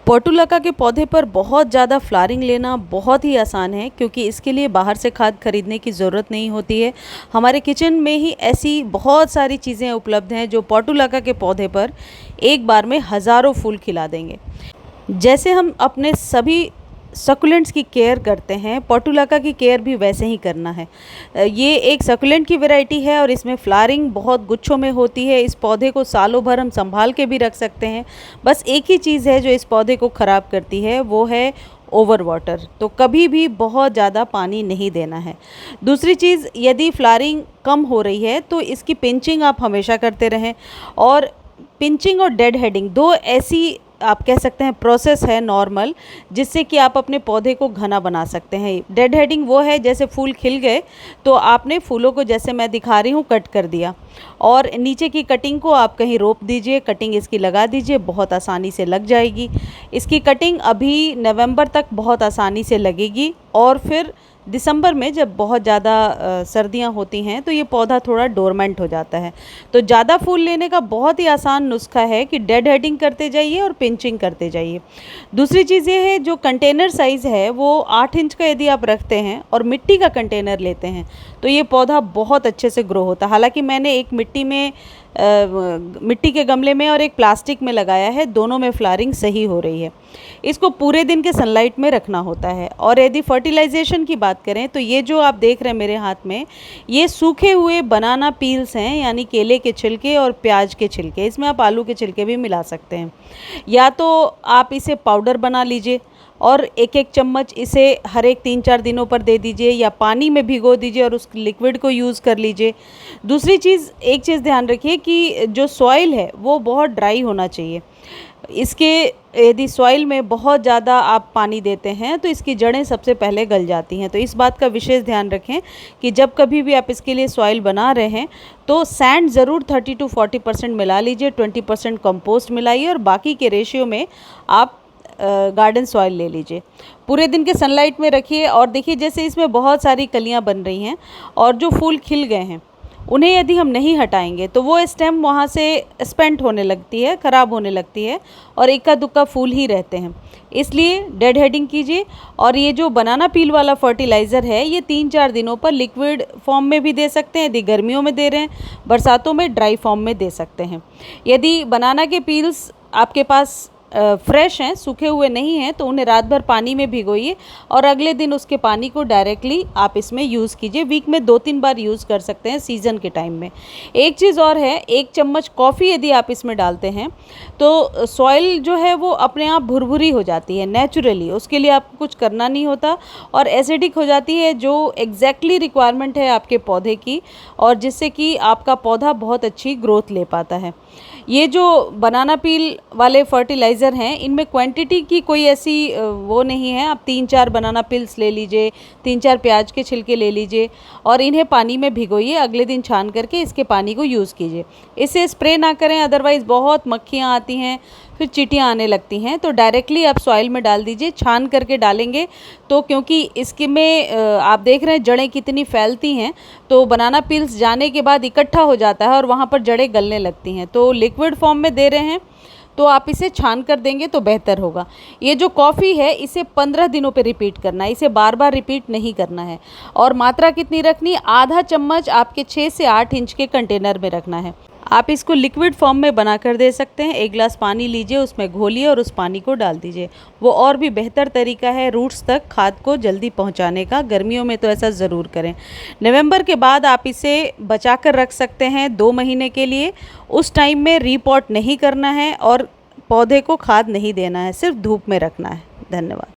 पोटुलाका के पौधे पर बहुत ज़्यादा फ्लावरिंग लेना बहुत ही आसान है, क्योंकि इसके लिए बाहर से खाद खरीदने की ज़रूरत नहीं होती है। हमारे किचन में ही ऐसी बहुत सारी चीज़ें उपलब्ध हैं जो पोटुलाका के पौधे पर एक बार में हज़ारों फूल खिला देंगे। जैसे हम अपने सभी सकुलेंट्स की केयर करते हैं, पोटुलाका की केयर भी वैसे ही करना है। ये एक सकुलेंट की वैरायटी है और इसमें फ्लावरिंग बहुत गुच्छों में होती है। इस पौधे को सालों भर हम संभाल के भी रख सकते हैं। बस एक ही चीज़ है जो इस पौधे को ख़राब करती है, वो है ओवर वाटर। तो कभी भी बहुत ज़्यादा पानी नहीं देना है। दूसरी चीज़, यदि फ्लावरिंग कम हो रही है तो इसकी पिंचिंग आप हमेशा करते रहें। और पिंचिंग और डेड हेडिंग दो ऐसी आप कह सकते हैं प्रोसेस है नॉर्मल, जिससे कि आप अपने पौधे को घना बना सकते हैं। डेड हेडिंग वो है जैसे फूल खिल गए तो आपने फूलों को, जैसे मैं दिखा रही हूँ, कट कर दिया और नीचे की कटिंग को आप कहीं रोप दीजिए, कटिंग इसकी लगा दीजिए, बहुत आसानी से लग जाएगी। इसकी कटिंग अभी नवंबर तक बहुत आसानी से लगेगी और फिर दिसंबर में जब बहुत ज़्यादा सर्दियाँ होती हैं तो ये पौधा थोड़ा डोरमेंट हो जाता है। तो ज़्यादा फूल लेने का बहुत ही आसान नुस्खा है कि डेड हेडिंग करते जाइए और पिंचिंग करते जाइए। दूसरी चीज़ ये है, जो कंटेनर साइज़ है वो 8 इंच का यदि आप रखते हैं और मिट्टी का कंटेनर लेते हैं तो ये पौधा बहुत अच्छे से ग्रो होता है। हालांकि मैंने एक मिट्टी के गमले में और एक प्लास्टिक में लगाया है, दोनों में फ्लावरिंग सही हो रही है। इसको पूरे दिन के सनलाइट में रखना होता है। और यदि फर्टिलाइजेशन की बात करें तो ये जो आप देख रहे हैं मेरे हाथ में, ये सूखे हुए बनाना पील्स हैं, यानी केले के छिलके और प्याज के छिलके। इसमें आप आलू के छिलके भी मिला सकते हैं। या तो आप इसे पाउडर बना लीजिए और एक एक चम्मच इसे हर एक 3-4 दिनों पर दे दीजिए, या पानी में भिगो दीजिए और उस लिक्विड को यूज़ कर लीजिए। दूसरी चीज़, एक चीज़ ध्यान रखिए कि जो सॉइल है वो बहुत ड्राई होना चाहिए। इसके यदि सॉइल में बहुत ज़्यादा आप पानी देते हैं तो इसकी जड़ें सबसे पहले गल जाती हैं। तो इस बात का विशेष ध्यान रखें कि जब कभी भी आप इसके लिए सॉइल बना रहे हैं तो सैंड ज़रूर 30 to 40% मिला लीजिए, 20% कंपोस्ट मिलाइए और बाकी के रेशियो में आप गार्डन सॉइल ले लीजिए। पूरे दिन के सनलाइट में रखिए और देखिए जैसे इसमें बहुत सारी कलियां बन रही हैं और जो फूल खिल गए हैं उन्हें यदि हम नहीं हटाएंगे तो वो स्टेम वहाँ से स्पेंट होने लगती है, ख़राब होने लगती है और इक्का दुक्का फूल ही रहते हैं। इसलिए डेड हेडिंग कीजिए। और ये जो बनाना पील वाला फर्टिलाइज़र है ये 3-4 दिनों पर लिक्विड फॉर्म में भी दे सकते हैं, यदि गर्मियों में दे रहे हैं, बरसातों में ड्राई फॉर्म में दे सकते हैं। यदि बनाना के पील्स आपके पास फ्रेश हैं, सूखे हुए नहीं हैं, तो उन्हें रात भर पानी में भिगोइए और अगले दिन उसके पानी को डायरेक्टली आप इसमें यूज़ कीजिए। वीक में 2-3 बार यूज़ कर सकते हैं सीज़न के टाइम में। एक चीज़ और है, 1 चम्मच कॉफ़ी यदि आप इसमें डालते हैं तो सॉइल जो है वो अपने आप भुरभुरी हो जाती है नेचुरली, उसके लिए आपको कुछ करना नहीं होता और एसिडिक हो जाती है, जो एग्जैक्टली रिक्वायरमेंट है आपके पौधे की, और जिससे कि आपका पौधा बहुत अच्छी ग्रोथ ले पाता है। ये जो बनाना पील वाले फर्टिलाइज़र हैं इनमें क्वांटिटी की कोई ऐसी वो नहीं है। आप 3-4 बनाना पील्स ले लीजिए, 3-4 प्याज के छिलके ले लीजिए और इन्हें पानी में भिगोइए, अगले दिन छान करके इसके पानी को यूज़ कीजिए। इसे स्प्रे ना करें, अदरवाइज़ बहुत मक्खियाँ आती हैं, फिर चींटियाँ आने लगती हैं। तो डायरेक्टली आप सॉइल में डाल दीजिए, छान करके डालेंगे तो, क्योंकि इसके में आप देख रहे हैं जड़ें कितनी फैलती हैं, तो बनाना पील्स जाने के बाद इकट्ठा हो जाता है और वहाँ पर जड़ें गलने लगती हैं। तो लिक्विड फॉर्म में दे रहे हैं तो आप इसे छान कर देंगे तो बेहतर होगा। ये जो कॉफ़ी है इसे 15 दिनों पे रिपीट करना है, इसे बार बार रिपीट नहीं करना है। और मात्रा कितनी रखनी, आधा चम्मच आपके 6 से 8 इंच के कंटेनर में रखना है। आप इसको लिक्विड फॉर्म में बना कर दे सकते हैं। 1 गिलास पानी लीजिए, उसमें घोलिए और उस पानी को डाल दीजिए। वो और भी बेहतर तरीका है रूट्स तक खाद को जल्दी पहुंचाने का। गर्मियों में तो ऐसा ज़रूर करें। नवंबर के बाद आप इसे बचा कर रख सकते हैं 2 महीने के लिए। उस टाइम में रीपॉट नहीं करना है और पौधे को खाद नहीं देना है, सिर्फ धूप में रखना है। धन्यवाद।